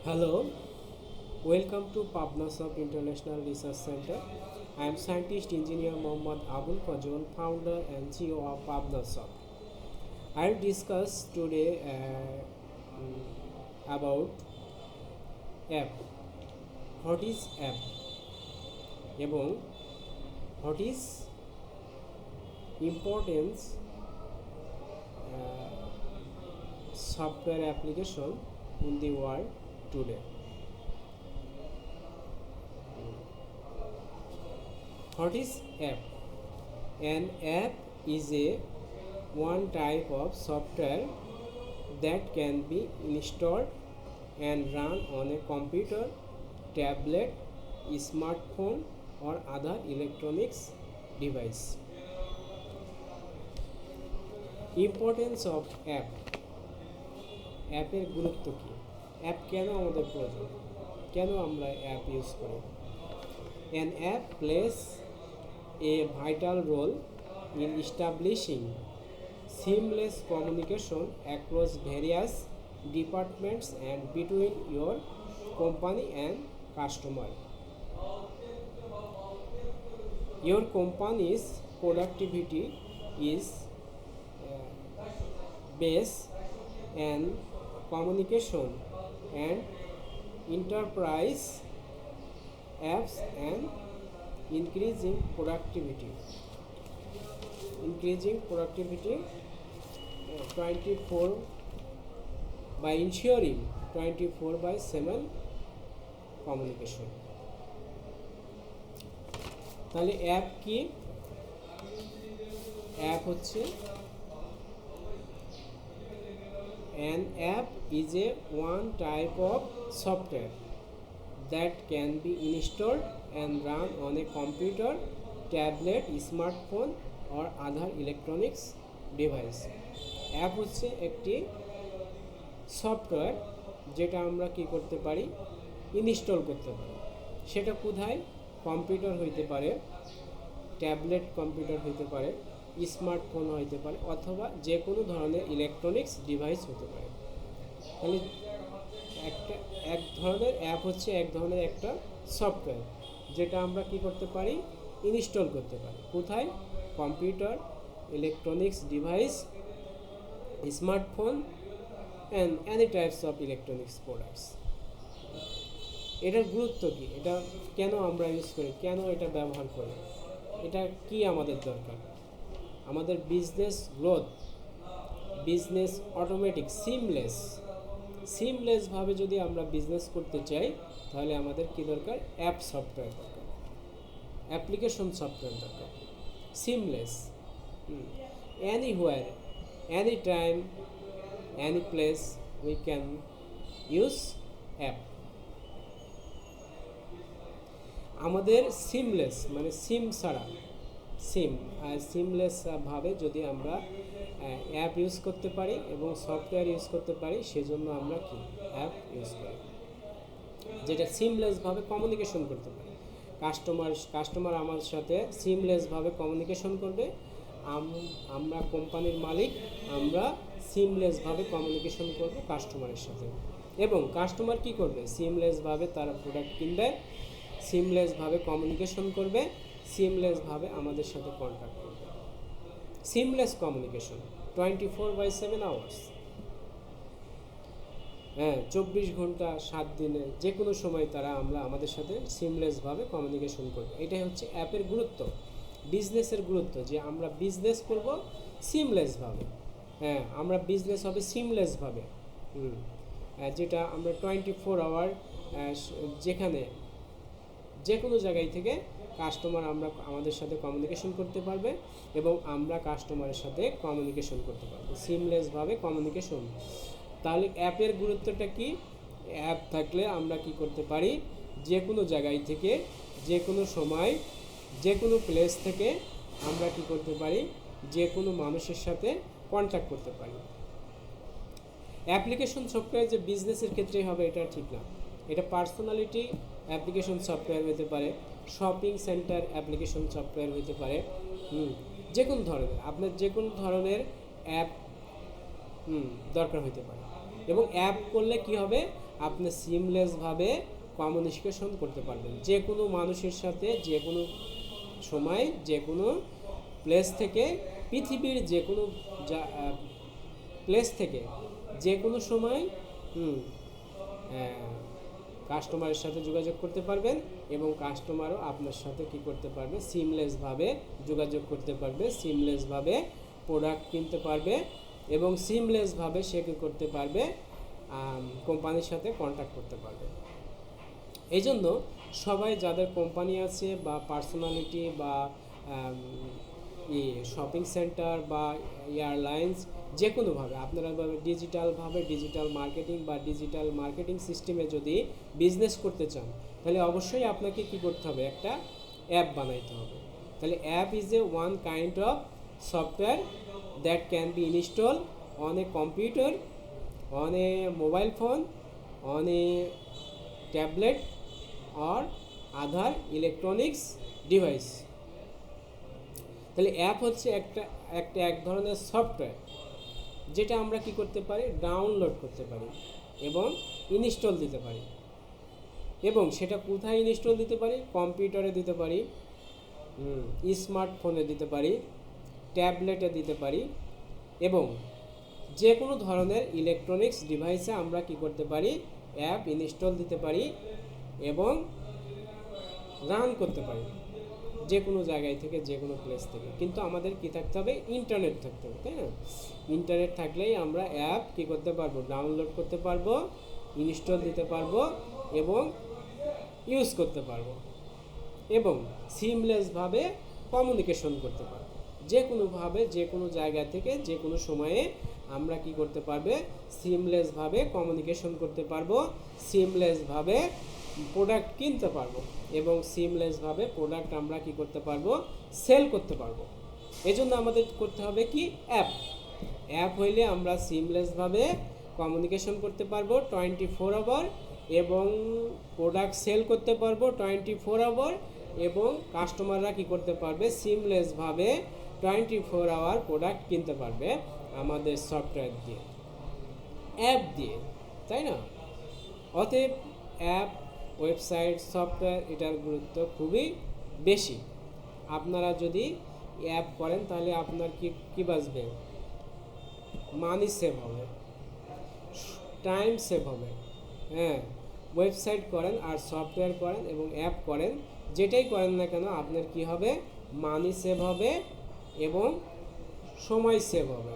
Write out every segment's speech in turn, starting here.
Hello, welcome to Pabnasoft International Research Center. I am scientist engineer Mohammad Abul Fazal, founder and CEO of Pabnasoft. I will discuss today about app. What is app? এবং what is importance software application in the world today. What is app? An app is a one type of software that can be installed and run on a computer, tablet, smartphone or other electronics device. Importance of app. অ্যাপের গুরুত্ব কী? App কেন আমাদের প্রয়োজন? কেন আমরা app use করি? An app plays a vital role in establishing seamless communication across various departments and between your company and customer. Your company's productivity is based on communication and enterprise apps and increasing productivity 24 by ensuring 24/7 communication. তাহলে app কি? App হচ্ছে an app is a one type of software that can be installed and run on a computer, tablet, smartphone or other electronics device. App হচ্ছে একটি software যেটা আমরা কি করতে পারি? ইনস্টল করতে পারি। সেটা কোথায়? কম্পিউটার হইতে পারে, ট্যাবলেট কম্পিউটার হইতে পারে, স্মার্টফোন হইতে পারে অথবা যে কোনো ধরনের ইলেকট্রনিক্স ডিভাইস হতে পারে। তাহলে এক ধরনের অ্যাপ হচ্ছে এক ধরনের একটা সফটওয়্যার যেটা আমরা কি করতে পারি? ইনস্টল করতে পারি। কোথায়? Computer, electronics device, smartphone and any types of electronics products. এটার গুরুত্ব কী? এটা কেন আমরা ইউজ করি? কেন এটা ব্যবহার করি? এটা কি আমাদের দরকার? আমাদের বিজনেস গ্রোথ, বিজনেস অটোমেটিক, সিমলেসভাবে যদি আমরা বিজনেস করতে চাই তাহলে আমাদের কি দরকার? অ্যাপ সফটওয়্যার দরকার, অ্যাপ্লিকেশন সফটওয়্যার দরকার, seamless, anywhere, any time, any place we can use app. আমাদের সিমলেস মানে সিম ছাড়া সিমলেসভাবে যদি আমরা অ্যাপ ইউজ করতে পারি এবং সফটওয়্যার ইউজ করতে পারি সেজন্য আমরা কি অ্যাপ ইউজ করি, যেটা সিমলেসভাবে কমিউনিকেশন করতে পারি। কাস্টমার আমার সাথে সিমলেসভাবে কমিউনিকেশন করবে, আমরা কোম্পানির মালিক, আমরা সিমলেসভাবে কমিউনিকেশন করব কাস্টমারের সাথে এবং কাস্টমার কি করবে? সিমলেসভাবে তারা প্রোডাক্ট কিনবে, সিমলেসভাবে কমিউনিকেশন করবে, সিমলেসভাবে আমাদের সাথে কন্ট্যাক্ট করবে। সিমলেস কমিউনিকেশন 24/7 আওয়ার্স, 24 ঘন্টা 7 দিনে যে কোনো সময় তারা আমাদের সাথে সিমলেসভাবে কমিউনিকেশন করবে। এটাই হচ্ছে অ্যাপের গুরুত্ব, বিজনেসের গুরুত্ব, যে আমরা বিজনেস করব সিমলেসভাবে। আমরা বিজনেস হবে সিমলেসভাবে, যেটা আমরা 24 আওয়ার যেখানে যে কোনো জায়গায় থেকে কাস্টমার আমাদের সাথে কমিউনিকেশন করতে পারবে এবং আমরা কাস্টমারের সাথে কমিউনিকেশন করতে পারবো সিমলেসভাবে কমিউনিকেশন। তাহলে অ্যাপের গুরুত্বটা কি? অ্যাপ থাকলে আমরা কি করতে পারি? যে কোনো জায়গায় থেকে, যে কোনো সময়, যে কোনো প্লেস থেকে আমরা কি করতে পারি? যে কোনো মানুষের সাথে কন্ট্যাক্ট করতে পারি। অ্যাপ্লিকেশন সফটওয়্যার যে বিজনেসের ক্ষেত্রেই হবে এটা ঠিক না। এটা পার্সোনালিটি অ্যাপ্লিকেশন সফটওয়্যার হতে পারে, শপিং সেন্টার অ্যাপ্লিকেশন সফটওয়্যার হতে পারে, যে কোনো ধরনের আপনার যে কোনো ধরনের অ্যাপ দরকার হতে পারে। এবং অ্যাপ করলে কি হবে, আপনি সিমলেসভাবে কমিউনিকেশন করতে পারবেন যে কোনো মানুষের সাথে, যে কোনো সময়, যে কোনো প্লেস থেকে, পৃথিবীর যে কোনো প্লেস থেকে যে কোনো সময় কাস্টমারের সাথে যোগাযোগ করতে পারবেন এবং কাস্টমারও আপনার সাথে কি করতে পারবে, সিমলেসভাবে যোগাযোগ করতে পারবে, সিমলেসভাবে প্রোডাক্ট কিনতে পারবে এবং সিমলেসভাবে সে কী করতে পারবে, কোম্পানির সাথে কন্ট্যাক্ট করতে পারবে। এই জন্য সবাই যাদের কোম্পানি আছে বা পার্সোনালিটি বা শপিং সেন্টার বা এয়ারলাইন্স, যে কোনোভাবে আপনারা ডিজিটালভাবে ডিজিটাল মার্কেটিং বা ডিজিটাল মার্কেটিং সিস্টেমে যদি বিজনেস করতে চান, তাহলে অবশ্যই আপনাকে কী করতে হবে, একটা অ্যাপ বানাইতে হবে। তাহলে app is a one kind of software that can be install on a computer, on a mobile phone, on a tablet or other electronics device। তাহলে অ্যাপ হচ্ছে এক ধরনের সফটওয়্যার যেটা আমরা কি করতে পারি, ডাউনলোড করতে পারি এবং ইনস্টল দিতে পারি। এবং সেটা কোথায় ইনস্টল দিতে পারি, কম্পিউটারে দিতে পারি, স্মার্টফোনে দিতে পারি, ট্যাবলেটে দিতে পারি এবং যে কোনো ধরনের ইলেকট্রনিক্স ডিভাইসে আমরা কি করতে পারি, অ্যাপ ইনস্টল দিতে পারি এবং রান করতে পারি যে কোনো জায়গায় থেকে, যে কোনো প্লেস থেকে। কিন্তু আমাদের কি থাকতে হবে, ইন্টারনেট থাকতে হবে, তাই না? ইন্টারনেট থাকলেই আমরা অ্যাপ কি করতে পারবো, ডাউনলোড করতে পারবো, ইনস্টল দিতে পারবো এবং ইউজ করতে পারবো এবং সিমলেসভাবে কমিউনিকেশন করতে পারবো। যে কোনোভাবে, যে কোনো জায়গা থেকে, যে কোনো সময়ে আমরা কি করতে পারবে, সিমলেসভাবে কমিউনিকেশন করতে পারবো, সিমলেসভাবে প্রোডাক্ট কিনতে পারবো এবং সিমলেসভাবে প্রোডাক্ট আমরা কি করতে পারবো, সেল করতে পারবো। এজন্য আমাদের করতে হবে কি, অ্যাপ হইলে আমরা সিমলেসভাবে কমিউনিকেশন করতে পারবো 24 আওয়ার এবং প্রোডাক্ট সেল করতে পারবো 24 আওয়ার এবং কাস্টমাররা কি করতে পারবে, সিমলেসভাবে 24 আওয়ার প্রোডাক্ট কিনতে পারবে আমাদের সফটওয়্যার দিয়ে, অ্যাপ দিয়ে, তাই না? অতএব অ্যাপ, ওয়েবসাইট, সফটওয়্যার এটার গুরুত্ব খুবই বেশি। আপনারা যদি অ্যাপ করেন তাহলে আপনার কি বাঁচবে, মানি সেভ হবে, টাইম সেভ হবে। হ্যাঁ, ওয়েবসাইট করেন আর সফটওয়্যার করেন এবং অ্যাপ করেন, যেটাই করেন না কেন আপনার কি হবে, মানি সেভ হবে এবং সময় সেভ হবে,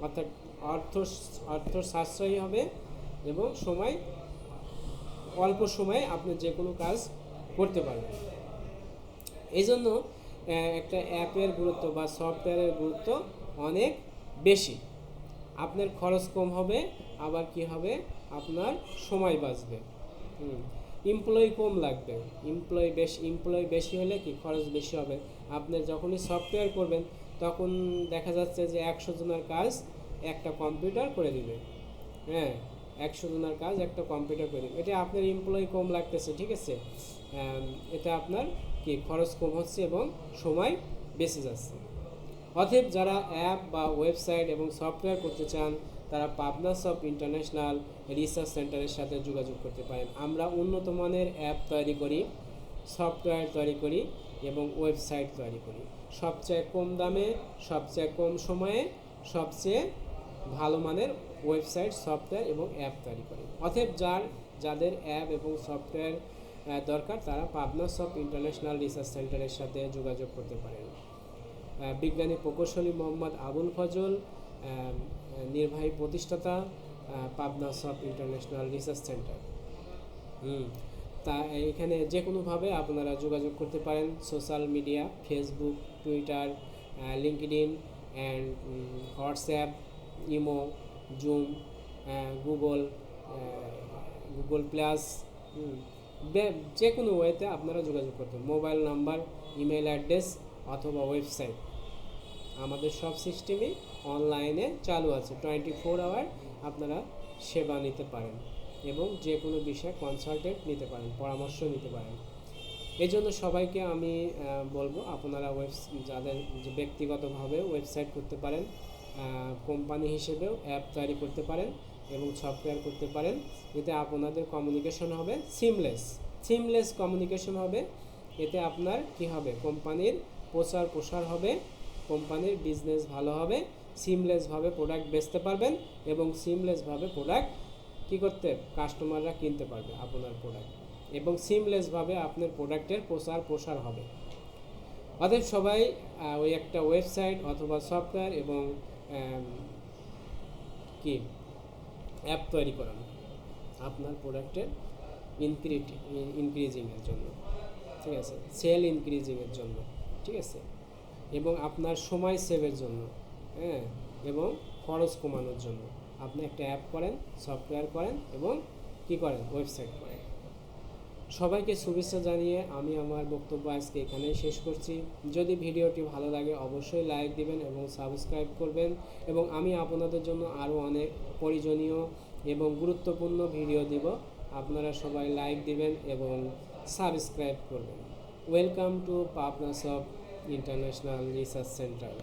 অর্থাৎ অর্থ সাশ্রয়ী হবে এবং অল্প সময়ে আপনি যে কোনো কাজ করতে পারবেন। এই জন্য একটা অ্যাপের গুরুত্ব বা সফটওয়্যারের গুরুত্ব অনেক বেশি। আপনার খরচ কম হবে, আবার কি হবে, আপনার সময় বাঁচবে, এমপ্লয়ি কম লাগবে, এমপ্লয়ি বেশি হলে কি খরচ বেশি হবে। আপনি যখনই সফটওয়্যার করবেন তখন দেখা যাচ্ছে যে 100 জনের কাজ একটা কম্পিউটার করে দিবে। হ্যাঁ, 100 জনের কাজ একটা কম্পিউটার করে দিবে, এটা আপনার এমপ্লয়ি কম লাগতেছে, ঠিক আছে, এটা আপনার কি খরচ কম হচ্ছে এবং সময় বেঁচে যাচ্ছে। অতএব যারা অ্যাপ বা ওয়েবসাইট এবং সফটওয়্যার করতে চান তারা পাবনাসফট ইন্টারন্যাশনাল রিসার্চ সেন্টারের সাথে যোগাযোগ করতে পারেন। আমরা উন্নত মানের অ্যাপ তৈরি করি, সফটওয়্যার তৈরি করি এবং ওয়েবসাইট তৈরি করি, সবচেয়ে কম দামে, সবচেয়ে কম সময়ে, সবচেয়ে ভালো মানের ওয়েবসাইট, সফটওয়্যার এবং অ্যাপ তৈরি করি। অতএব যাদের অ্যাপ এবং সফটওয়্যার দরকার তারা পাবনাসফট ইন্টারন্যাশনাল রিসার্চ সেন্টারের সাথে যোগাযোগ করতে পারেন। বিজ্ঞানী প্রকৌশলী মোহাম্মদ আবুল ফজল, নির্বাহী প্রতিষ্ঠাতা, পাবনাসফট ইন্টারন্যাশনাল রিসার্চ সেন্টার। তা এখানে যে কোনোভাবে আপনারা যোগাযোগ করতে পারেন, social media, Facebook, Twitter, LinkedIn and WhatsApp, imo, zoom, Google plus, যে কোনো ওয়েতে আপনারা যোগাযোগ করতে, মোবাইল নাম্বার, ইমেল অ্যাড্রেস অথবা ওয়েবসাইট, আমাদের সব সিস্টেমই অনলাইনে চালু আছে। 24 আওয়ার আপনারা সেবা নিতে পারেন এবং যে কোনো বিষয়ে কনসালটেন্ট নিতে পারেন, পরামর্শ নিতে পারেন। এই জন্য সবাইকে আমি বলবো আপনারা যাদের ব্যক্তিগতভাবে ওয়েবসাইট করতে পারেন, কোম্পানি হিসেবেও অ্যাপ তৈরি করতে পারেন, এবং সফটওয়্যার করতে পারেন। এতে আপনাদের কমিউনিকেশন হবে সিমলেস কমিউনিকেশন হবে। এতে আপনার কি হবে, কোম্পানির প্রসার হবে, কোম্পানির বিজনেস ভালো হবে, সিমলেসভাবে প্রোডাক্ট বেচতে পারবেন এবং সিমলেসভাবে প্রোডাক্ট কী করতে, কাস্টমাররা কিনতে পারবে আপনার প্রোডাক্ট, এবং সিমলেসভাবে আপনার প্রোডাক্টের প্রসার হবে। অতএব সবাই ওই একটা ওয়েবসাইট অথবা সফটওয়্যার এবং কি অ্যাপ তৈরি করান আপনার প্রোডাক্টের ইনক্রিজিংয়ের জন্য, ঠিক আছে, সেল ইনক্রিজিংয়ের জন্য, ঠিক আছে, এবং আপনার সময় সেভের জন্য, হ্যাঁ, এবং খরচ কমানোর জন্য আপনি একটা অ্যাপ করেন, সফটওয়্যার করেন এবং কি করেন, ওয়েবসাইট করেন। সবাইকে শুভেচ্ছা জানিয়ে আমি আমার বক্তব্য আজকে এখানেই শেষ করছি। যদি ভিডিওটি ভালো লাগে অবশ্যই লাইক দিবেন এবং সাবস্ক্রাইব করবেন, এবং আমি আপনাদের জন্য আরও অনেক প্রয়োজনীয় এবং গুরুত্বপূর্ণ ভিডিও দিব, আপনারা সবাই লাইক দিবেন এবং সাবস্ক্রাইব করবেন। Welcome to Pabnasoft international research centre.